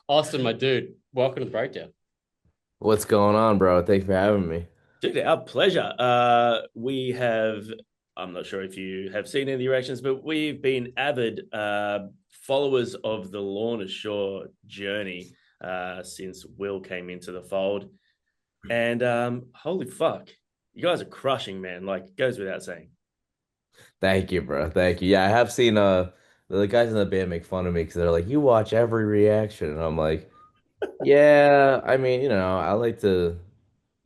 Austin, my dude, welcome to the breakdown. What's going on, bro? Thanks for having me. Dude, our pleasure. I'm not sure if you have seen any of the reactions, but we've been avid followers of the Lorna Shore journey since Will came into the fold. And holy fuck, you guys are crushing, man. Like, goes without saying. Thank you, bro. Thank you. Yeah, I have seen the guys in the band make fun of me because they're like, "You watch every reaction," and I'm like, "Yeah, I mean, I like to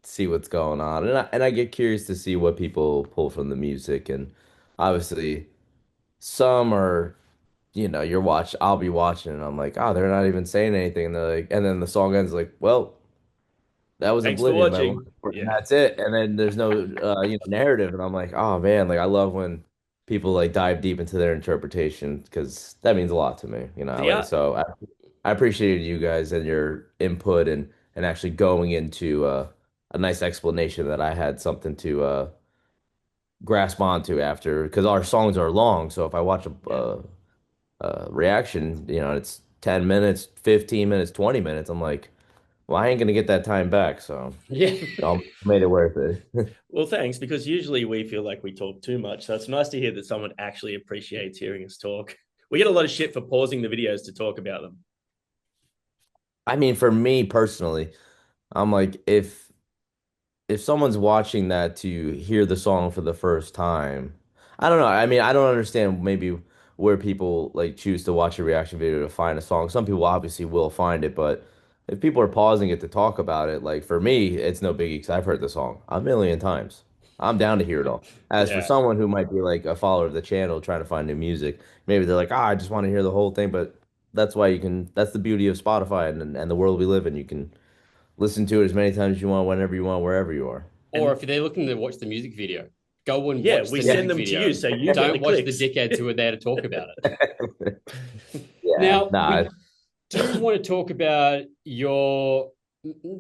see what's going on, and I get curious to see what people pull from the music, and obviously some are, I'll be watching, and I'm like, oh, they're not even saying anything, and they're like, and then the song ends like, well. That was Thanks for Oblivion by Lord watching. Shore, and Yeah. that's it. And then there's no narrative, and I'm like, oh man, like I love when people like dive deep into their interpretation because that means a lot to me, The like art. so I appreciated you guys and your input and actually going into a nice explanation that I had something to grasp onto after because our songs are long, so if I watch Yeah. a reaction, it's 10 minutes, 15 minutes, 20 minutes, I'm like, well, I ain't gonna get that time back, so. Yeah. Made it worth it. Well, thanks, because usually we feel like we talk too much. So it's nice to hear that someone actually appreciates hearing us talk. We get a lot of shit for pausing the videos to talk about them. I mean, for me personally, I'm like, if someone's watching that to hear the song for the first time, I don't know. I mean, I don't understand maybe where people like choose to watch a reaction video to find a song. Some people obviously will find it, but if people are pausing it to talk about it, like for me, it's no biggie because I've heard the song a million times. I'm down to hear it all. As for Yeah. someone who might be like a follower of the channel trying to find new music, maybe they're like, ah, I just want to hear the whole thing. But that's why that's the beauty of Spotify and the world we live in. You can listen to it as many times as you want, whenever you want, wherever you are. Or And if they're looking to watch the music video, go and yeah, watch we the Yeah. send music them to you video. so you get the Don't watch the clicks. dickheads who are there to talk about it. Yeah, Now, nah, we do want to talk about your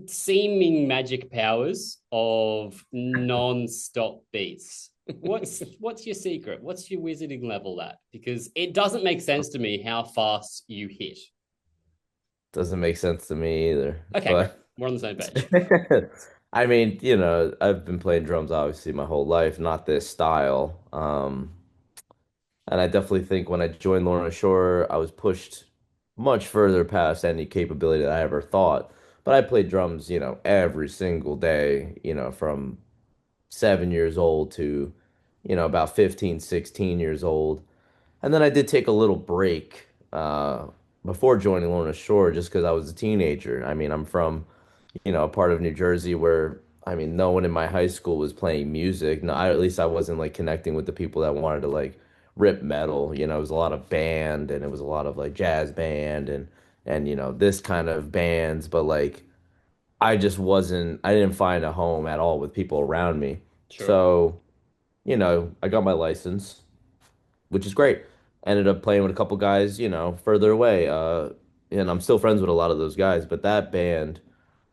seeming magic powers of non-stop beats. What's your secret? What's your wizarding level at? Because it doesn't make sense to me how fast you hit. doesn't make sense to me either. Okay, great. But We're on the same page. I mean, I've been playing drums obviously my whole life, not this style. And I definitely think when I joined Lorna Shore, I was pushed much further past any capability that I ever thought. But I played drums, every single day, from 7 years old to, about 15, 16 years old. And then I did take a little break before joining Lorna Shore just because I was a teenager. I mean, I'm from, a part of New Jersey where, I mean, no one in my high school was playing music. No, at least I wasn't like connecting with the people that wanted to like rip metal. It was a lot of band and it was a lot of like jazz band and this kind of bands, but like I didn't find a home at all with people around me. Sure. So, I got my license, which is great. Ended up playing with a couple guys, further away. And I'm still friends with a lot of those guys, but that band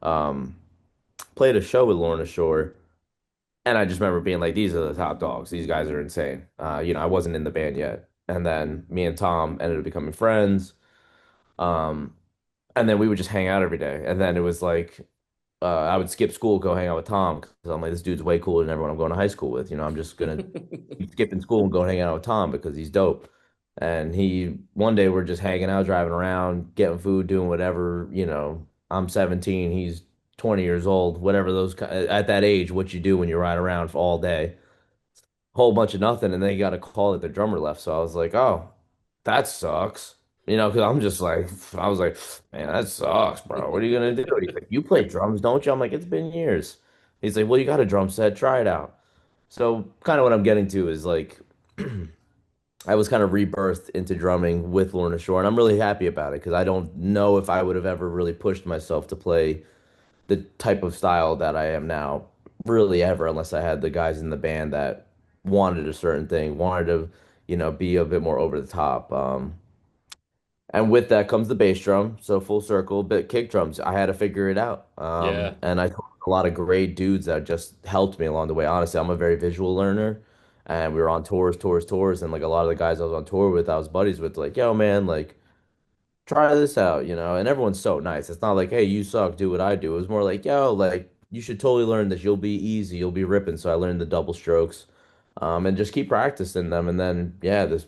um, played a show with Lorna Shore, and I just remember being like, "These are the top dogs. These guys are insane." I wasn't in the band yet, and then me and Tom ended up becoming friends. Um, and then we would just hang out every day, and then it was like I would skip school, go hang out with Tom because I'm like, this dude's way cooler than everyone I'm going to high school with. I'm just gonna keep skipping school and go hang out with Tom because he's dope. And one day we're just hanging out, driving around, getting food, doing whatever. I'm 17, he's 20 years old, whatever at that age, what you do when you ride around for all day, whole bunch of nothing. And then you got a call that the drummer left. So I was like, oh, that sucks. Because I was like, man, that sucks, bro. What are you gonna do? He's like, you play drums, don't you? I'm like, it's been years. He's like, well, you got a drum set, try it out. So kind of what I'm getting to is like I was kind of rebirthed into drumming with Lorna Shore, and I'm really happy about it because I don't know if I would have ever really pushed myself to play the type of style that I am now, really ever, unless I had the guys in the band that wanted a certain thing, wanted to, be a bit more over the top. And with that comes the bass drum, so full circle, but kick drums, I had to figure it out. Yeah. And I talked to a lot of great dudes that just helped me along the way. Honestly, I'm a very visual learner, and we were on tours, and like a lot of the guys I was on tour with, I was buddies with, like, yo, man, like try this out, and everyone's so nice. It's not like, hey, you suck, do what I do. It was more like, yo, like you should totally learn this. You'll be easy, you'll be ripping. So I learned the double strokes, and just keep practicing them. And then yeah, this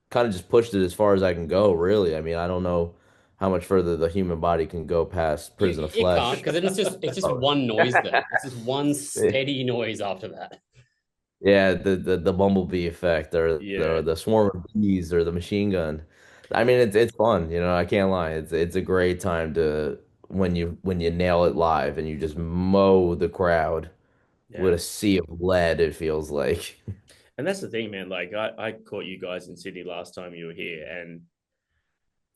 kind of just pushed it as far as I can go, really. I mean, I don't know how much further the human body can go past Prison of It can't Flesh. because then it's just Oh. one noise then. It's just one steady noise after that. Yeah, the bumblebee effect or Yeah. the swarm of bees or the machine gun. I mean, it's fun, I can't lie. It's a great time to when you nail it live and you just mow the crowd with Yeah. a sea of lead, it feels like. And that's the thing, man. Like I caught you guys in Sydney last time you were here, and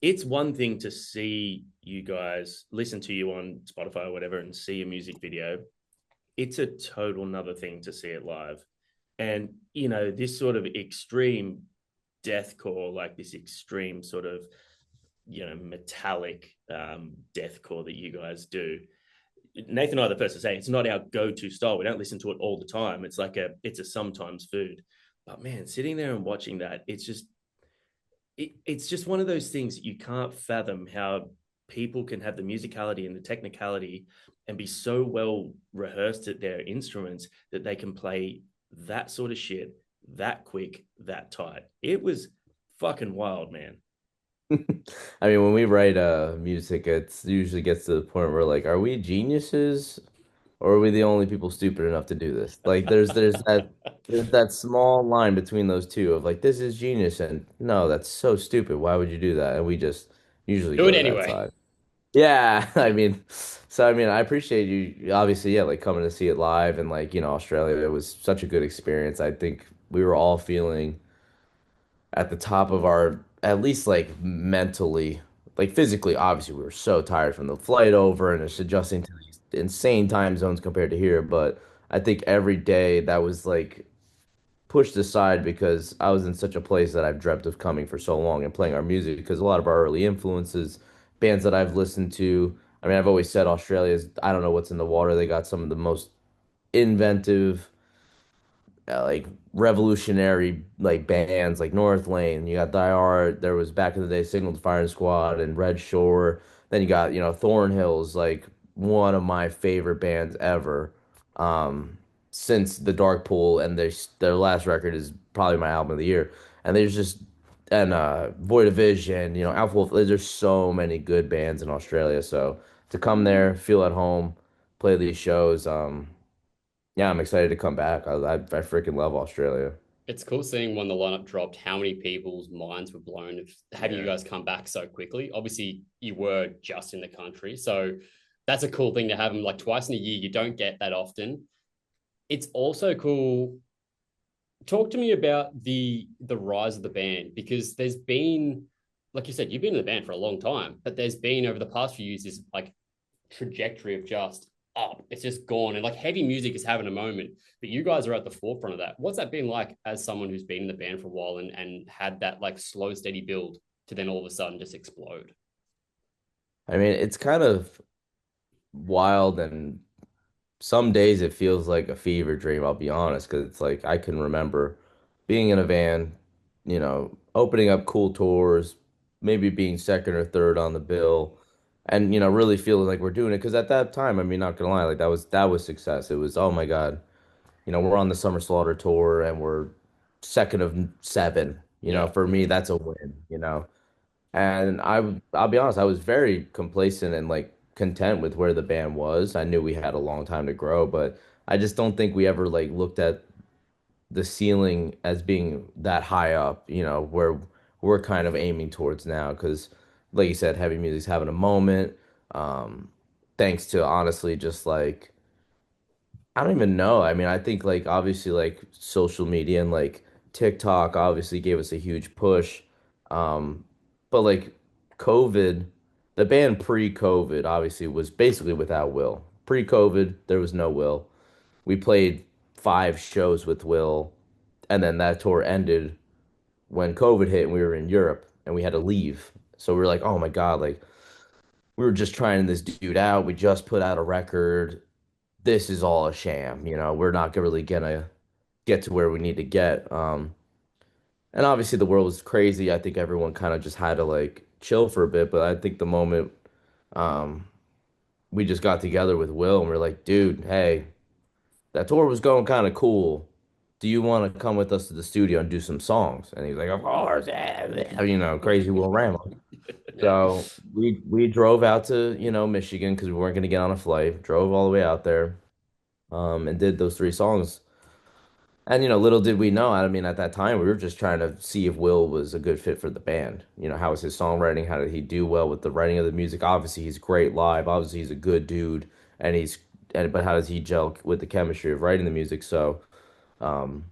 it's one thing to see you guys listen to you on Spotify or whatever and see a music video. It's a total another thing to see it live. And this sort of extreme deathcore, like this extreme sort of metallic deathcore that you guys do. Nathan and I are the first to say it's not our go-to style. We don't listen to it all the time. It's a sometimes food. But man, sitting there and watching that, it's just one of those things you can't fathom how people can have the musicality and the technicality and be so well rehearsed at their instruments that they can play that sort of shit that quick, that tight. It was fucking wild, man. I mean, when we write music, it's usually gets to the point where like, are we geniuses or are we the only people stupid enough to do this? Like there's that small line between those two of like this is genius and no, that's so stupid. Why would you do that? And we just usually Do go it to that anyway. side. Yeah, I mean, I appreciate you obviously, yeah, like coming to see it live and like, Australia, it was such a good experience. I think we were all feeling at the top of our, at least like mentally, like physically, obviously we were so tired from the flight over and it's adjusting to these insane time zones compared to here. But I think every day that was like pushed aside because I was in such a place that I've dreamt of coming for so long and playing our music because a lot of our early influences, bands that I've listened to. I mean, I've always said Australia's, I don't know what's in the water. They got some of the most inventive, like revolutionary like bands like North Lane. You got Die Hard. There was back in the day Signal to Firing Squad and Red Shore. Then you got Thornhill's like one of my favorite bands ever. Since the Dark Pool and their last record is probably my album of the year. And there's just and Void of Vision, Alpha Wolf. There's so many good bands in Australia. So to come there, feel at home, play these shows. Yeah, I'm excited to come back. I freaking love Australia. It's cool seeing when the lineup dropped, how many people's minds were blown of having you Yeah. guys come back so quickly. Obviously, you were just in the country, so that's a cool thing to have them like twice in a year. You don't get that often. It's also cool. Talk to me about the rise of the band because there's been, like you said, you've been in the band for a long time, but there's been over the past few years this like trajectory of just up. It's just gone. And like heavy music is having a moment, but you guys are at the forefront of that. What's that been like as someone who's been in the band for a while and had that like slow, steady build to then all of a sudden just explode? I mean, it's kind of wild, and some days it feels like a fever dream, I'll be honest, because it's like I can remember being in a van, opening up cool tours, maybe being second or third on the bill, and really feeling like we're doing it. Because at that time, I mean, not gonna lie, like that was success. It was, oh my God, we're on the Summer Slaughter tour and we're second of seven. Yeah. For me, that's a win. And I'll be honest, I was very complacent and like content with where the band was. I knew we had a long time to grow, but I just don't think we ever like looked at the ceiling as being that high up, where we're kind of aiming towards now. Because, like you said, heavy music's having a moment. Um, Thanks to honestly just like I don't even know. I mean, I think like obviously like social media and like TikTok obviously gave us a huge push. Um, but like COVID, the band pre-COVID obviously was basically without Will. Pre-COVID, there was no Will. We played 5 shows with Will, and then that tour ended when COVID hit and we were in Europe and we had to leave. So we were like, oh my God, like we were just trying this dude out. We just put out a record. This is all a sham. We're not really gonna get to where we need to get. And obviously the world was crazy. I think everyone kind of just had to like chill for a bit, but I think the moment um, we just got together with Will and we're like, dude, hey, that tour was going kind of cool. Do you want to come with us to the studio and do some songs? And he's like, of course, yeah, crazy Will Ramos. Yeah. So we drove out to, Michigan because we weren't going to get on a flight. Drove all the way out there, and did those three songs. And little did we know, I mean, at that time, we were just trying to see if Will was a good fit for the band. How was his songwriting? How did he do well with the writing of the music? Obviously, he's great live. Obviously, he's a good dude, and but how does he gel with the chemistry of writing the music? So, um,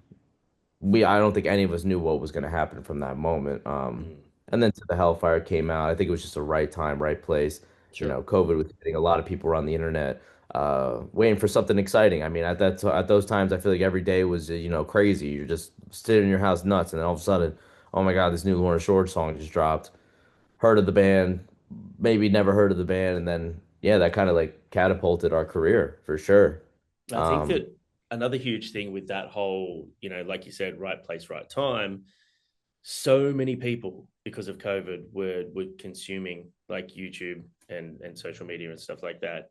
I don't think any of us knew what was going to happen from that moment. Mm, And then the Hellfire came out. I think it was just the right time, right place. Sure. COVID was hitting. A lot of people were on the internet, waiting for something exciting. I mean, at those times, I feel like every day was crazy. You're just sitting in your house nuts, and then all of a sudden, oh my God, this new Lorna Shore song just dropped. Heard of the band, maybe never heard of the band, and then yeah, that kind of like catapulted our career for sure. I think Um, that another huge thing with that whole, like you said, right place, right time, so many people because of COVID were consuming like YouTube and social media and stuff like that.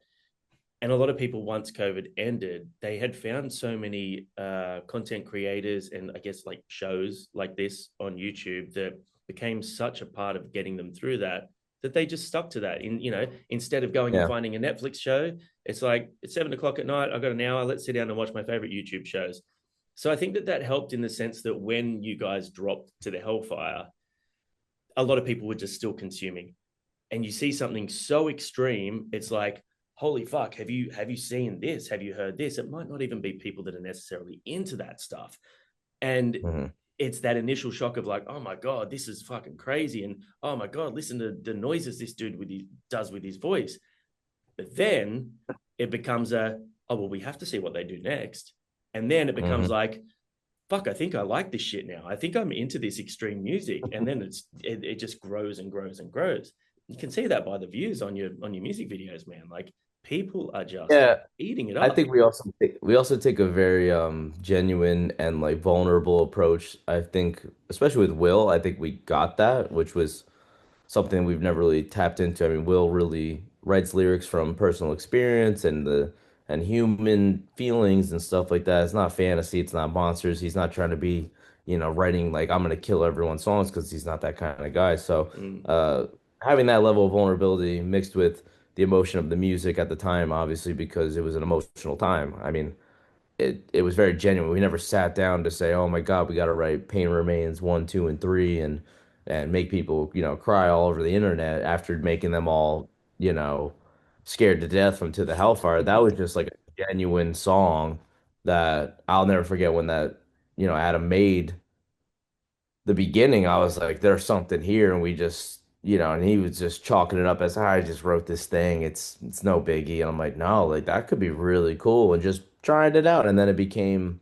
And a lot of people, once COVID ended, they had found so many content creators and I guess like shows like this on YouTube that became such a part of getting them through that they just stuck to that. Instead of going and yeah, finding a Netflix show, it's like it's 7 o'clock at night. I've got an hour. Let's sit down and watch my favorite YouTube shows. So I think that helped in the sense that when you guys dropped to the Hellfire, a lot of people were just still consuming. And you see something so extreme, it's like, holy fuck, have you seen this? Have you heard this? It might not even be people that are necessarily into that stuff. And mhm. it's that initial shock of like, oh my God, this is fucking crazy. And oh my God, listen to the noises this dude does with his voice. But then it becomes oh, well, we have to see what they do next. And then it becomes Mhm. like, fuck, I think I like this shit now. I think I'm into this extreme music. And then it just grows and grows and grows. You can see that by the views on your music videos, man. Like people are just Yeah, eating it I up. think we also take a very genuine and like vulnerable approach. I think, especially with Will, I think we got that, which was something we've never really tapped into. I mean, Will really writes lyrics from personal experience and human feelings and stuff like that. It's not fantasy, it's not monsters. He's not trying to be, writing like I'm gonna kill everyone's songs because he's not that kind of guy. So, Mm. uh, having that level of vulnerability mixed with the emotion of the music at the time, obviously, because it was an emotional time. I mean, it was very genuine. We never sat down to say, "Oh my God, we got to write Pain Remains 1, 2, and 3," and make people cry all over the internet after making them all you know scared to death from To the Hellfire. That was just like a genuine song that I'll never forget when that Adam made the beginning. I was like, "There's something here," and we just and he was just chalking it up as I just wrote this thing. It's no biggie. And I'm like, no, like that could be really cool, and just trying it out, and then it became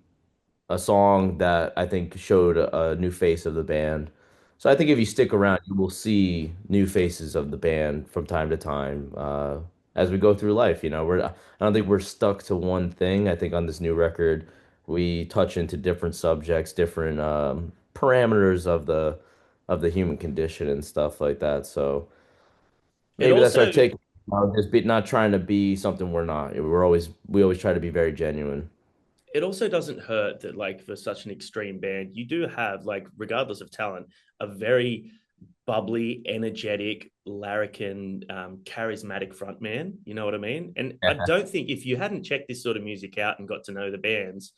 a song that I think showed a new face of the band. So I think if you stick around, you will see new faces of the band from time to time, as we go through life. I don't think we're stuck to one thing. I think on this new record, we touch into different subjects, different parameters of the human condition and stuff like that. So It maybe that's our also take. Just not trying to be something we're not. We always try to be very genuine. it also doesn't hurt that like for such an extreme band, you do have like regardless of talent, a very bubbly, energetic, larrikin, charismatic frontman. You know what I mean? And I don't think if you hadn't checked this sort of music out and got to know the bands,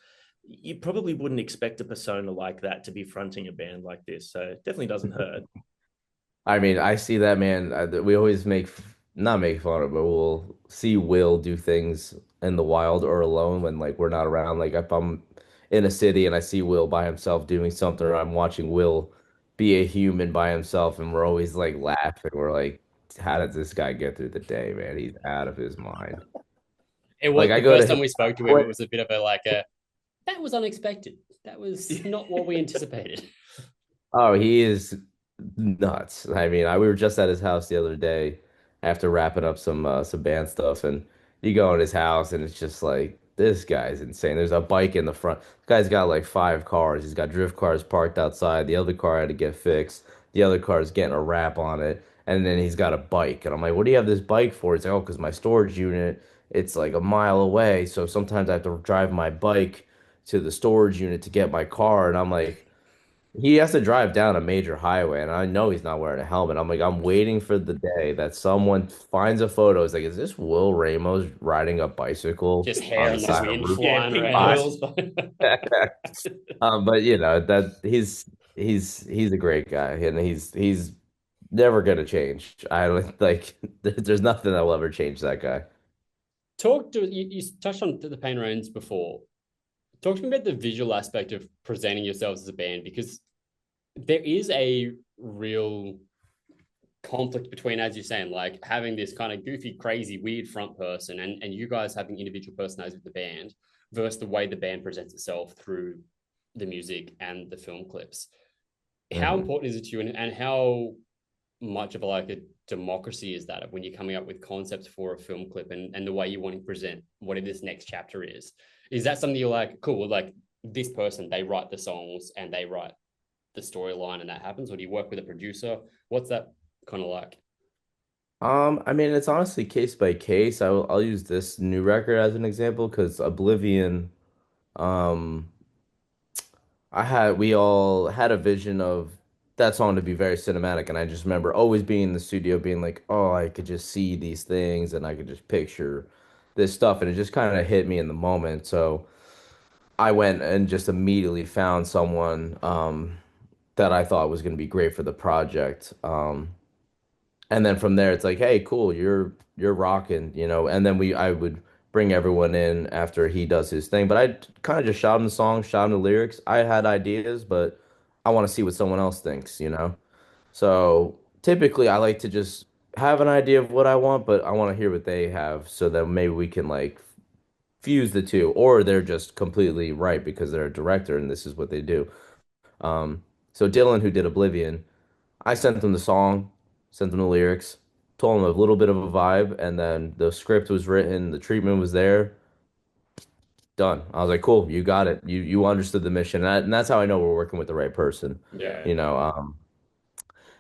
you probably wouldn't expect a persona like that to be fronting a band like this. So it definitely doesn't hurt. I mean, I see that man. We always not make fun of, but we'll see Will do things in the wild or alone when like we're not around. Like if I'm in a city and I see Will by himself doing something, or I'm watching Will be a human by himself, and we're always like laughing. We're like, how did this guy get through the day, man? He's out of his mind. It Like was I the go to first his. time we spoke to him. It was a bit of a that was unexpected. That was not what we anticipated. Oh, he is nuts. I mean, we were just at his house the other day after wrapping up some band stuff, and you go in his house, and it's just like this guy's insane. There's a bike in the front. This guy's got like five cars. He's got drift cars parked outside. The other car had to get fixed. The other car is getting a wrap on it, And then he's got a bike. And I'm like, what do you have this bike for? He's like, oh, because my storage unit, it's like a mile away. So sometimes I have to drive my bike to the storage unit to get my car. And I'm like, he has to drive down a major highway, and I know he's not wearing a helmet. I'm like, I'm waiting for the day that someone finds a photo. It's like, is this Will Ramos riding a bicycle Just on hair the in the side of wind Route Yeah, flying pink around. 5? pearls. But that he's a great guy, and he's never gonna change. I don't like there's nothing that will ever change that guy. Talk to you touched on the Pain Rains before. Talk to me about the visual aspect of presenting yourselves as a band, because there is a real conflict between, as you're saying, like having this kind of goofy, crazy, weird front person and you guys having individual personalities with the band versus the way the band presents itself through the music and the film clips. How Mhm. important is it to you, and how much of like a democracy is that when you're coming up with concepts for a film clip and the way you want to present whatever this next chapter is? Is that something you're like, cool, like this person, they write the songs and they write the storyline and that happens? Or do you work with a producer? What's that kind of like? I mean, it's honestly case by case. I'll use this new record as an example because Oblivion, um, we all had a vision of that song to be very cinematic, and I just remember always being in the studio, being like, oh, I could just see these things, and I could just picture this stuff, and it just kind of hit me in the moment. So I went and just immediately found someone that I thought was going to be great for the project. And then from there, it's like, hey, cool, you're rocking, And then I would bring everyone in after he does his thing. But I kind of just shot him the song, shot him the lyrics. I had ideas, but I want to see what someone else thinks. So typically, I like to just have an idea of what I want, but I want to hear what they have, so that maybe we can like fuse the two, or they're just completely right because they're a director and this is what they do. Um, so Dylan, who did Oblivion. I sent them the song, sent them the lyrics, told them a little bit of a vibe, and then the script was written, the treatment was there, done. I was like, cool, you got it. You understood the mission, and that's how I know we're working with the right person. Yeah. You know,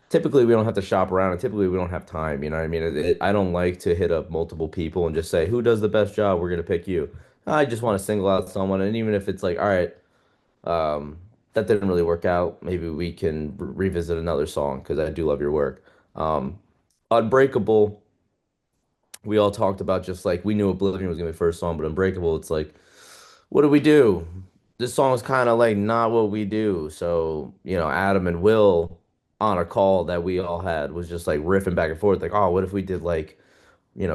typically we don't have to shop around, and typically we don't have time. You know what I mean? I don't like to hit up multiple people and just say, who does the best job? We're gonna pick you. I just want to single out someone, and even if it's like, all right, um, that didn't really work out. Maybe we can revisit another song because I do love your work. Um, Unbreakable, we all talked about just like we knew Oblivion was gonna be the first song, but Unbreakable, it's like, what do we do? This song is kind of like not what we do. So, Adam and Will on a call that we all had was just like riffing back and forth, like, oh, what if we did like,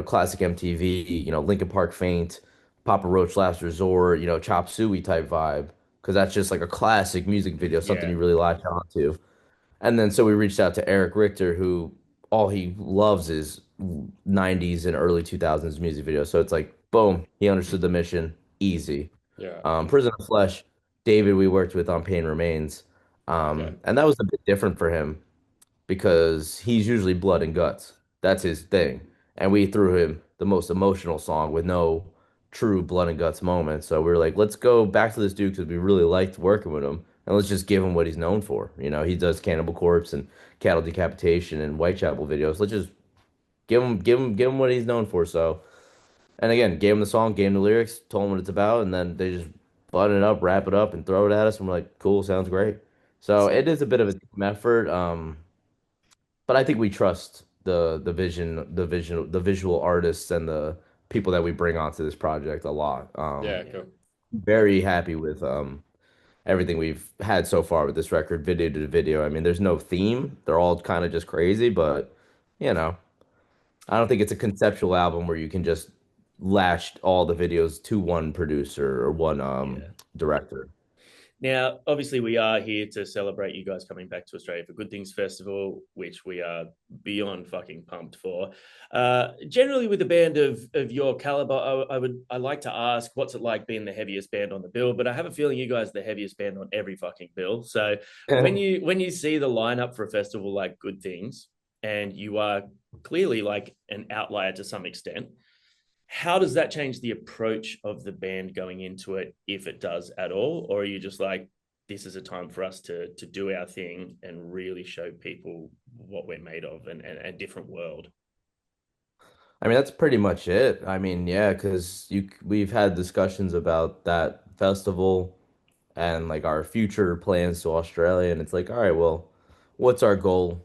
classic MTV, Linkin Park Faint, Papa Roach Last Resort, Chop Suey type vibe. Because that's just like a classic music video, something Yeah. you really latch onto. And then so we reached out to Eric Richter, who all he loves is 90s and early 2000s music videos. So it's like, boom, he understood the mission, easy. Yeah. Prison of Flesh, David, we worked with on Pain Remains. Okay. And that was a bit different for him because he's usually blood and guts. That's his thing. And we threw him the most emotional song with no true blood and guts moment. So we were like, let's go back to this dude because we really liked working with him. And let's just give him what he's known for. He does Cannibal Corpse and Cattle Decapitation and Whitechapel videos. Let's just give him what he's known for. So, and again, gave him the song, gave him the lyrics, told him what it's about, and then they just button it up, wrap it up, and throw it at us. And we're like, cool, sounds great. So So it is a bit of a team effort. But I think we trust the visual artists and the people that we bring onto this project a lot. yeah, Yeah. cool. Very happy with everything we've had so far with this record, video to video. I mean, there's no theme; they're all kind of just crazy, but you know, I don't think it's a conceptual album where you can just lash all the videos to one producer or one Yeah. director. Now, obviously, we are here to celebrate you guys coming back to Australia for Good Things Festival, which we are beyond fucking pumped for. Generally, with a band of your caliber, I like to ask, what's it like being the heaviest band on the bill? But I have a feeling you guys are the heaviest band on every fucking bill. So when you see the lineup for a festival like Good Things, and you are clearly like an outlier to some extent, how does that change the approach of the band going into it, if it does at all? Or are you just like, this is a time for us to do our thing and really show people what we're made of and a different world. I mean, that's pretty much it. I mean, yeah, because we've had discussions about that festival and like our future plans to Australia, and it's like, all right, well, what's our goal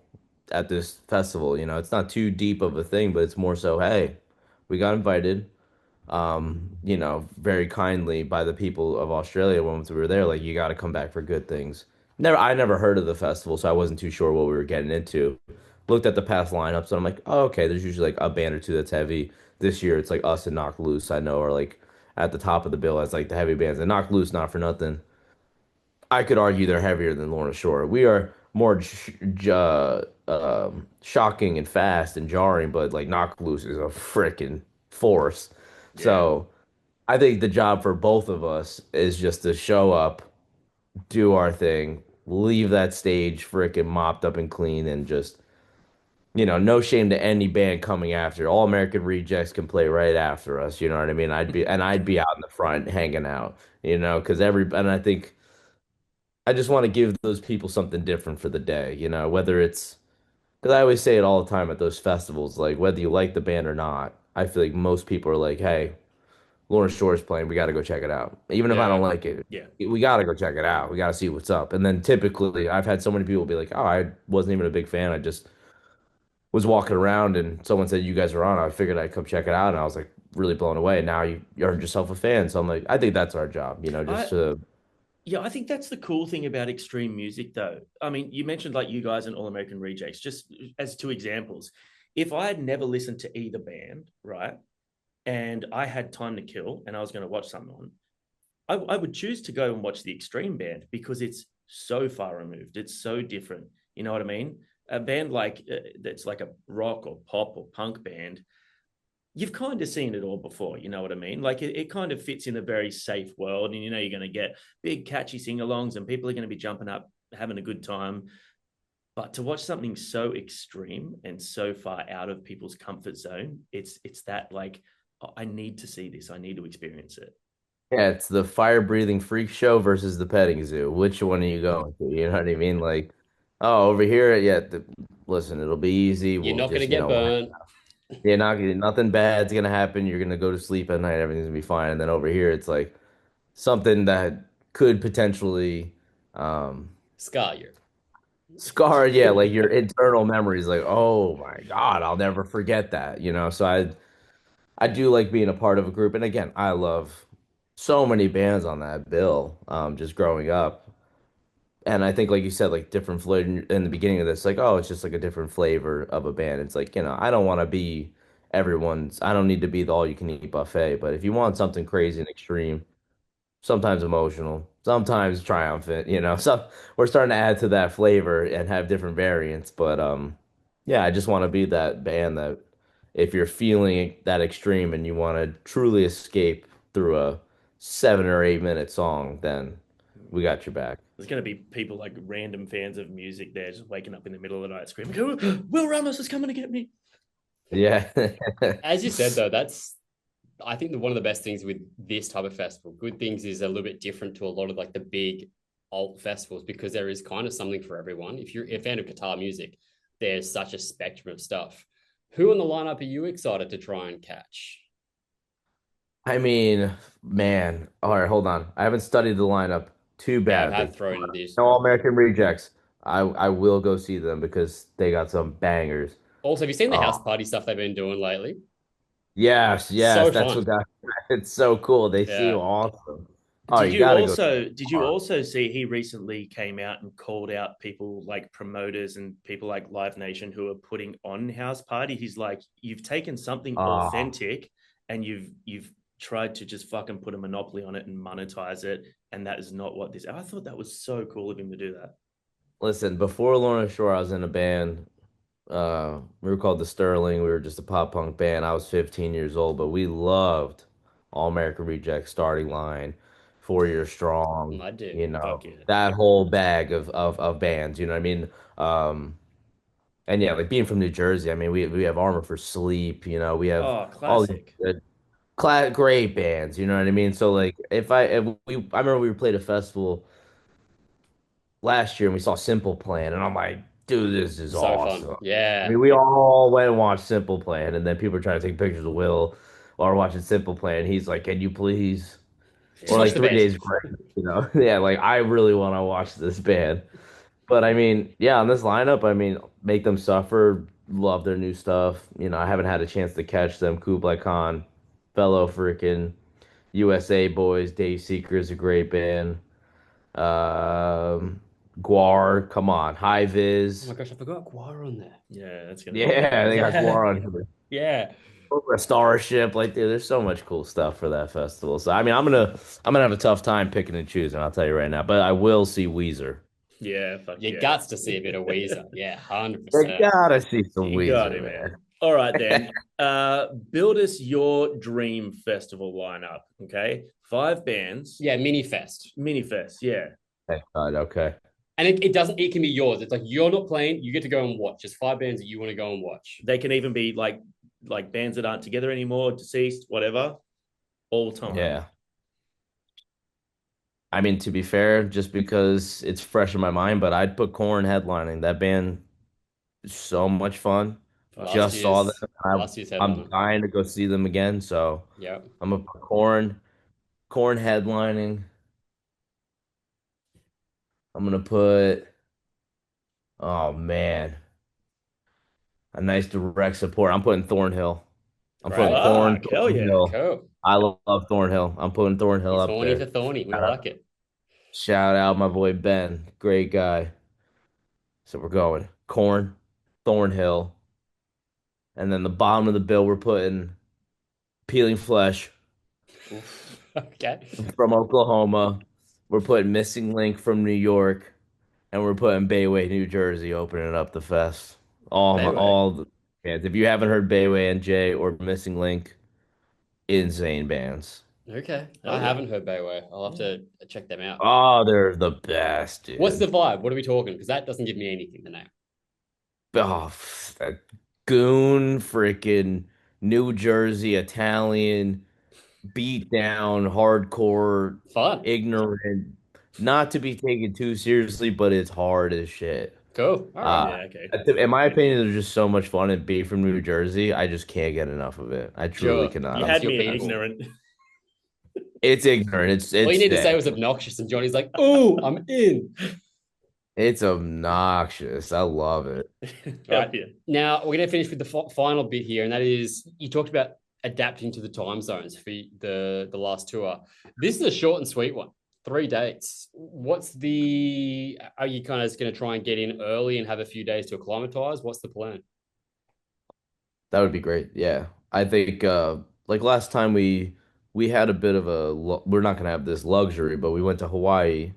at this festival? You know, it's not too deep of a thing, but it's more so, hey, we got invited, very kindly by the people of Australia once we were there, like you got to come back for good things. I never heard of the festival, so I wasn't too sure what we were getting into. Looked at the past lineups, and I'm like, oh, okay, there's usually like a band or two that's heavy. This year, it's like us and Knock Loose, I know, are like at the top of the bill as like the heavy bands. And Knock Loose, not for nothing, I could argue they're heavier than Lorna Shore. We are more shocking and fast and jarring, but like Knock Loose is a freaking force. Yeah. So I think the job for both of us is just to show up, do our thing, leave that stage freaking mopped up and clean, and just, no shame to any band coming after. All American Rejects can play right after us. You know what I mean? I'd be out in the front hanging out, because and I think I just want to give those people something different for the day, whether it's because I always say it all the time at those festivals, like whether you like the band or not, I feel like most people are like, hey, Lawrence Shore's playing. We got to go check it out. Even if I don't Yeah. like it, Yeah. we got to go check it out. We got to see what's up. And then typically, I've had so many people be like, "Oh, I wasn't even a big fan. I just was walking around and someone said you guys are on. I figured I'd come check it out." And I was like really blown away. Now you earned yourself a fan. So I'm like, I think that's our job, just I to. Yeah, I think that's the cool thing about extreme music, though. I mean, you mentioned like you guys and All American Rejects, just as two examples. If I had never listened to either band, right, and I had time to kill and I was going to watch something on, I would choose to go and watch the extreme band because it's so far removed. It's so different. You know what I mean? A band like that's like a rock or pop or punk band, you've kind of seen it all before, you know what I mean? Like it kind of fits in a very safe world, and you're going to get big catchy sing-alongs, and people are going to be jumping up, having a good time. But to watch something so extreme and so far out of people's comfort zone, it's that like, oh, I need to see this, I need to experience it. Yeah, it's the fire breathing freak show versus the petting zoo. Which one are you going to? You know what I mean? Like, oh, over here, yeah. Listen, it'll be easy. You're We'll not going to just, get burnt. you're not nothing bad's gonna happen. You're gonna go to sleep at night. Everything's gonna be fine. And then over here, it's like something that could potentially um, Scar you. scar. Yeah, like your internal memories. Like, oh my God, I'll never forget that. So I do like being a part of a group. And again, I love so many bands on that bill. Just growing up. And I think, like you said, like different flavor in the beginning of this, like, oh, it's just like a different flavor of a band. It's like, I don't want to be I don't need to be the all you can eat buffet. But if you want something crazy and extreme, sometimes emotional, sometimes triumphant, so we're starting to add to that flavor and have different variants. But yeah, I just want to be that band that if you're feeling that extreme and you want to truly escape through a 7 or 8 minute song, then we got your back. There's going to be people like random fans of music there just waking up in the middle of the night screaming, "Oh, Will Ramos is coming to get me." Yeah. As you said, though, that's I think one of the best things with this type of festival, good things is a little bit different to a lot of like the big alt festivals because there is kind of something for everyone. If you're a fan of guitar music, there's such a spectrum of stuff. Who on the lineup are you excited to try and catch? I mean, man. All right, hold on. I haven't studied the lineup too Yeah, I have badly. thrown this. No All American Rejects. I will go see them because they got some bangers. Also, have you seen the Oh, house party stuff they've been doing lately? yes, yes. So That's fun. what got it's so cool. They seem Yeah. awesome. Oh, you gotta go see them Did you tomorrow. also see he recently came out and called out people like promoters and people like Live Nation who are putting on House Party? He's like, you've taken something Oh, authentic and you've tried to just fucking put a monopoly on it and monetize it, and that is not what this. I thought that was so cool of him to do that. listen, before Lorna Shore, I was in a band. We were called the Sterling. We were just a pop punk band. I was 15 years old, but we loved All American Reject, Starting Line, 4 Year Strong, I do. Fuck yeah. that whole bag of bands, you know what I mean? Um, and yeah, like being from New Jersey, I mean, we have Armor for Sleep, we have Oh, all these classic. good, great bands, you know what I mean? So like, if I remember we played a festival last year and we saw Simple Plan, and I'm like, dude, this is So fun. awesome. I Yeah. mean, we all went and watched Simple Plan, and then people are trying to take pictures of Will while we're watching Simple Plan. He's like, "Can you please?" Just Or watch like the Three bed. Days Grace, Yeah, like I really want to watch this band. But I mean, yeah, on this lineup, I mean, Make Them Suffer, love their new stuff. I haven't had a chance to catch them. Kublai Khan, fellow freaking USA boys. Dave Seeker is a great band. Um, Guar, come on, High Oh my Vis. gosh, I forgot Guar on there. Yeah, that's gonna be Yeah, they got Yeah. Guar on here. Yeah. Over a Starship, like dude, there's so much cool stuff for that festival. So I mean, I'm gonna have a tough time picking and choosing. I'll tell you right now, but I will see Weezer. yeah, fuck You yeah. guts to see a bit of Weezer. Yeah, You 100%. gotta see some You got Weezer, it, man. man. All right, then. Build us your dream festival lineup. Okay, 5 bands. Yeah, mini fest. Mini fest. Yeah, Thank God, okay. And it doesn't, it can be yours. It's like you're not playing, you get to go and watch. Just 5 bands that you want to go and watch. they can even be like bands that aren't together anymore, deceased, whatever. All time. Yeah. I mean, to be fair, just because it's fresh in my mind, but I'd put Korn headlining. That band is so much fun. Last Just saw them. year's last year's I'm headliner. dying to go see them again. So Yeah. I'm gonna put Korn headlining. I'm gonna put, oh man, a nice direct support. I'm putting Thornhill. I'm putting Great. Korn, Hell yeah. Thornhill. Cool. I love Thornhill. I'm putting Thornhill You're up thorny for there. thorny. We Shout out, like it. shout out my boy Ben, great guy. So we're going Korn, Thornhill, and then the bottom of the bill we're putting Peeling Flesh Oof. Okay. from Oklahoma. We're putting Missing Link from New York, and we're putting Bayway, New Jersey, opening up the fest. Bayway. All the bands. If you haven't heard Bayway and Jay or Missing Link, insane bands. Okay. Hell I yeah. haven't heard Bayway. I'll have to check them out. Oh, they're the best, What's the dude. vibe? What are we talking? Because that doesn't give me anything, the name. Oh, that goon, freaking New Jersey Italian, beat down, hardcore, Fun. ignorant, not to be taken too seriously, but it's hard as shit. Cool. All right. Uh, Yeah, okay. in my opinion, they're just so much fun. And being from New Jersey, I just can't get enough of it. I truly Sure. cannot. You Comes had to your me at people. ignorant. It's ignorant. All you It's need to say thick. was obnoxious, and Johnny's like, "Oh, I'm in." It's obnoxious. I love it. All Hell right. yeah. Now we're going to finish with the final bit here, and that is you talked about adapting to the time zones for the last tour. This is a short and sweet one. 3 dates. What's the? Are you kind of just going to try and get in early and have a few days to acclimatize? What's the plan? That would be great. Yeah. I think like last time we had a bit of we're not gonna have this luxury, but we went to Hawaii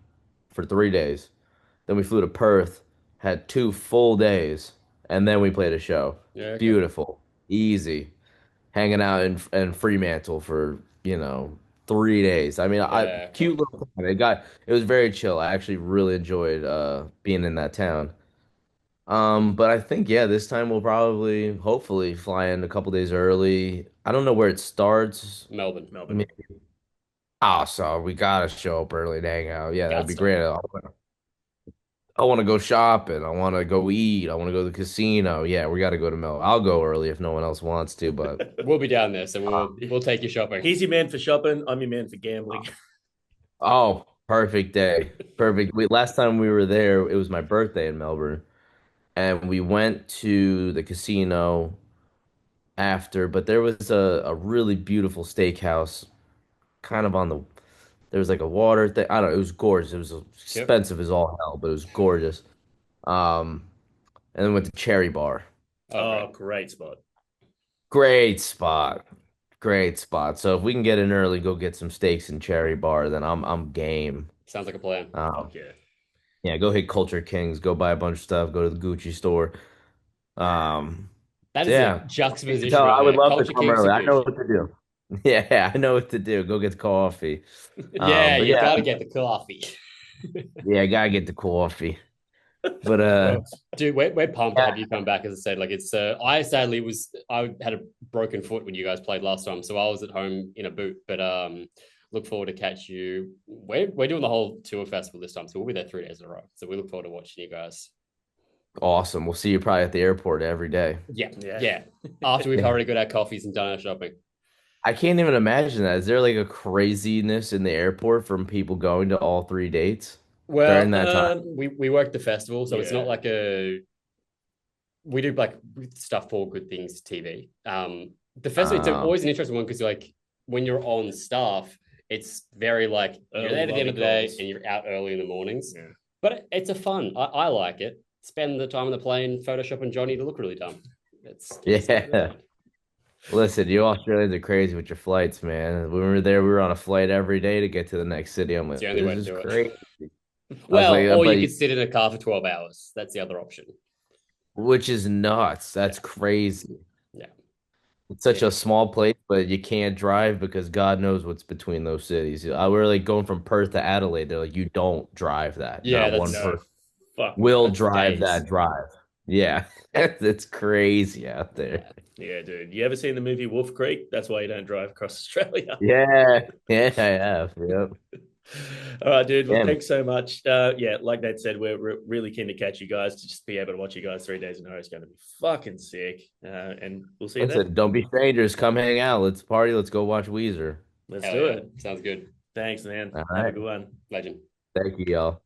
for 3 days. Then we flew to Perth, had 2 full days, and then we played a show. Yeah. Okay. Beautiful, easy, hanging out in Fremantle for 3 days. I mean, I Yeah. cute Cool. little town. It was very chill. I actually really enjoyed being in that town. But I think yeah, this time we'll probably hopefully fly in a couple days early. I don't know where it starts. Melbourne. Melbourne. Oh, so we gotta show up early to hang out. Yeah, that'd be Guts. great. I want to go shopping. I want to go eat. I want to go to the casino. Yeah, we got to go to Mel. I'll go early if no one else wants to, but We'll be down there, so uh, we'll take you shopping. He's your man for shopping. I'm your man for gambling. oh, perfect day. Perfect. Last time we were there, it was my birthday in Melbourne, and we went to the casino after, but there was a really beautiful steakhouse kind of on the there was like a water thing. I don't know, it was gorgeous. It was Yep. expensive as all hell, but it was gorgeous. Um, and then went to Cherry Bar. Oh, Oh, great. great spot. Great spot. Great spot. So if we can get in early, go get some steaks in Cherry Bar, then I'm game. Sounds like a plan. Fuck yeah. Yeah, go hit Culture Kings, go buy a bunch of stuff, go to the Gucci store. Um, That is a yeah. You can juxtaposition tell right I would there. love to Culture come Kings to early. I know Gucci. what to do. Yeah, I know what to do. Go get coffee. Yeah, But you yeah, got to get the coffee. yeah, gotta get the coffee. But Well, dude, we're pumped to yeah, have you come back. As I said, like it's I sadly was I had a broken foot when you guys played last time, so I was at home in a boot. But look forward to catch you. We're doing the whole tour festival this time, so we'll be there 3 days in a row. So we look forward to watching you guys. Awesome. We'll see you probably at the airport every day. Yeah. After we've already got our coffees and done our shopping. I can't even imagine that. Is there like a craziness in the airport from people going to all 3 dates during that time? We work the festival, so it's not Yeah. like we do like stuff for Good Things TV. The festival, it's always an interesting one because like when you're on staff, it's very like you're there at the end of the day and you're out early in the mornings. Yeah. But it's a fun. I like it. Spend the time on the plane, Photoshop and Johnny to look really dumb. It's Yeah. Listen, you Australians are crazy with your flights, man. When we were there, we were on a flight every day to get to the next city. I'm like, It's the only way to this is do it. crazy. Well, like, or but you could sit in a car for 12 hours. That's the other option. which is nuts. That's crazy. Yeah. It's such a small place, but you can't drive because God knows what's between those cities. We're like going from Perth to Adelaide. They're like, you don't drive that. Yeah, Not one that's person Fuck. will that's drive days. that drive. Yeah, it's crazy out there. Yeah, dude. You ever seen the movie Wolf Creek? That's why you don't drive across Australia. Yeah, yeah, I have. Yep. All right, dude. Well, Yeah. thanks so much. Yeah, like Nate said, we're really keen to catch you guys. To just be able to watch you guys 3 days in a row is going to be fucking sick. And we'll see you then. Listen, don't be strangers. Come hang out. Let's party. Let's go watch Weezer. Let's Hell do yeah. it. Sounds good. Thanks, man. All Have a right. good one. Legend. Thank you, y'all.